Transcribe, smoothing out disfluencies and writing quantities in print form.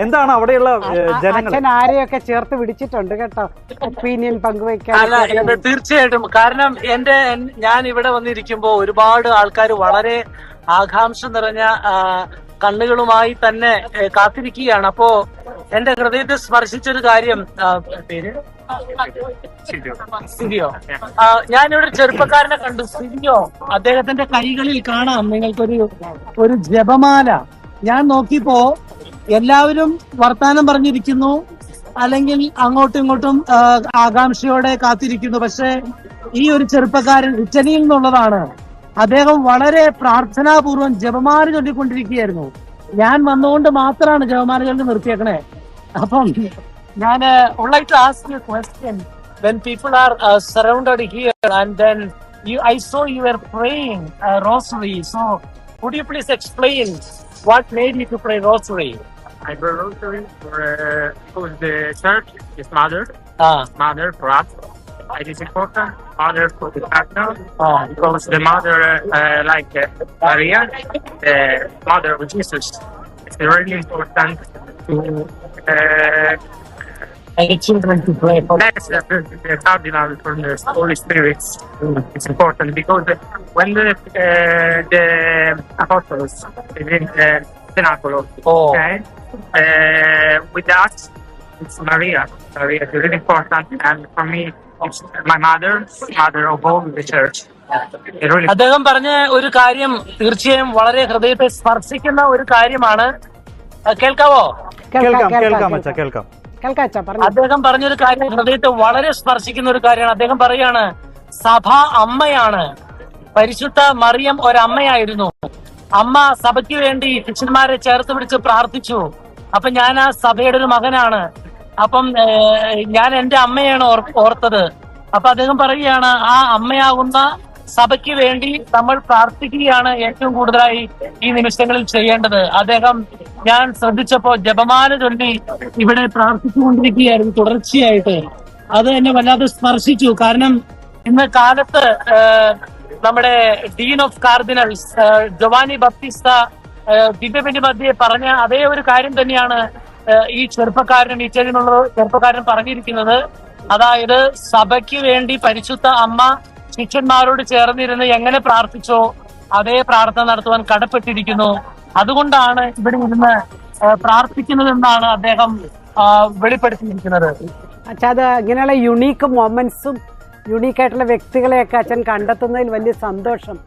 എന്താണ് അവിടെയുള്ള ജനങ്ങൾ? അച്ഛൻ ആരെയൊക്കെ ചേർത്ത് പിടിച്ചിട്ടുണ്ട് കേട്ടോ, ഒപ്പീനിയൻ പങ്കുവയ്ക്കാൻ. തീർച്ചയായിട്ടും. കാരണം ഞാൻ ഇവിടെ വന്നിരിക്കുമ്പോ ഒരുപാട് ആൾക്കാർ വളരെ ആകാംക്ഷ നിറഞ്ഞ കണ്ണുകളുമായി തന്നെ കാത്തിരിക്കുകയാണ്. അപ്പോ എന്റെ ഹൃദയത്തെ സ്പർശിച്ചൊരു കാര്യം, പേര് സിരിയോ, ഞാനിവിടെ ചെറുപ്പക്കാരനെ കണ്ടു, സിരിയോ. അദ്ദേഹത്തിന്റെ കൈകളിൽ കാണാം നിങ്ങൾക്കൊരു ജപമാല. ഞാൻ നോക്കിയപ്പോ എല്ലാവരും വർത്താനം പറഞ്ഞിരിക്കുന്നു, അല്ലെങ്കിൽ അങ്ങോട്ടും ഇങ്ങോട്ടും ആകാംക്ഷയോടെ കാത്തിരിക്കുന്നു. പക്ഷെ ഈ ഒരു ചെറുപ്പക്കാരൻ ഇറ്റലിയിൽ നിന്നുള്ളതാണ്. അദ്ദേഹം വളരെ പ്രാർത്ഥനാപൂർവ്വം ജപമാല ചൊല്ലിക്കൊണ്ടിരിക്കുകയായിരുന്നു. ഞാൻ വന്നുകൊണ്ട് മാത്രമാണ് ജപമാല ചൊല്ലി നിർത്തിയേക്കണേ. അപ്പം ഞാൻ would like to ask you a question. When people are surrounded here and then I saw you were praying rosary. So would you please explain what made you to pray rosary? I pray rosary for the church is mother for us. It is important, mother for the partner, because the mother, like Maria, the mother of Jesus, it's really important to And the children to pray for. bless the cardinal from the Holy Spirit. It's important because when the apostles in the cenacle, okay, with us, it's Maria. Maria is really important, and for me, it's my mother of all the church. അദ്ദേഹം പറഞ്ഞ ഒരു കാര്യം തീർച്ചയായും വളരെ ഹൃദയത്തെ സ്പർശിക്കുന്ന ഒരു കാര്യമാണ്. കേൾക്കാവോ? കേൾക്കാം അച്ഛാ, കേൾക്കാം. അദ്ദേഹം പറഞ്ഞൊരു കാര്യം ഹൃദയത്തെ വളരെ സ്പർശിക്കുന്ന ഒരു കാര്യമാണ്. അദ്ദേഹം പറയാണ്, സഭ അമ്മയാണ്. പരിശുദ്ധ മറിയം ഒരമ്മയായിരുന്നു. അമ്മ സഭയ്ക്ക് വേണ്ടി ശിഷ്യന്മാരെ ചേർത്ത് പിടിച്ച് പ്രാർത്ഥിച്ചു. അപ്പൊ ഞാൻ ആ സഭയുടെ ഒരു മകനാണ്. അപ്പം ഞാൻ എന്റെ അമ്മയാണ് ഓർത്തത്. അപ്പൊ അദ്ദേഹം പറയുകയാണ്, ആ അമ്മയാകുന്ന സഭയ്ക്ക് വേണ്ടി നമ്മൾ പ്രാർത്ഥിക്കുകയാണ് ഏറ്റവും കൂടുതലായി ഈ നിമിഷങ്ങളിൽ ചെയ്യേണ്ടത്. അദ്ദേഹം ഞാൻ ശ്രദ്ധിച്ചപ്പോ ജപമാല ചൊല്ലി ഇവിടെ പ്രാർത്ഥിച്ചുകൊണ്ടിരിക്കുകയായിരുന്നു തുടർച്ചയായിട്ട്. അത് എന്നെ വല്ലാതെ സ്പർശിച്ചു. കാരണം ഇന്ന് കാലത്ത് നമ്മുടെ ഡീൻ ഓഫ് കാർഡിനൽസ് ജോവാനി ബപ്റ്റിസ്റ്റ ദിവ്യബലി മധ്യേ പറഞ്ഞ അതേ ഒരു കാര്യം തന്നെയാണ് ഈ ചെറുപ്പക്കാരൻ, ഇറ്റലിയിലുള്ള ചെറുപ്പക്കാരൻ പറഞ്ഞിരിക്കുന്നത്. അതായത് സഭയ്ക്ക് വേണ്ടി പരിശുദ്ധ അമ്മ ശിഷ്യന്മാരോട് ചേർന്നിരുന്ന് എങ്ങനെ പ്രാർത്ഥിച്ചോ അതേ പ്രാർത്ഥന നടത്തുവാൻ കടപ്പെട്ടിരിക്കുന്നു. അതുകൊണ്ടാണ് ഇവിടെ ഇരുന്ന് പ്രാർത്ഥിക്കുന്നതെന്നാണ് അദ്ദേഹം വെളിപ്പെടുത്തിയിരിക്കുന്നത്. അച്ഛാ, അത് ഇങ്ങനെയുള്ള യുണീക്ക് മൊമെന്റ്സും യുണീക്കായിട്ടുള്ള വ്യക്തികളെയൊക്കെ അച്ഛൻ കണ്ടെത്തുന്നതിൽ വലിയ സന്തോഷം.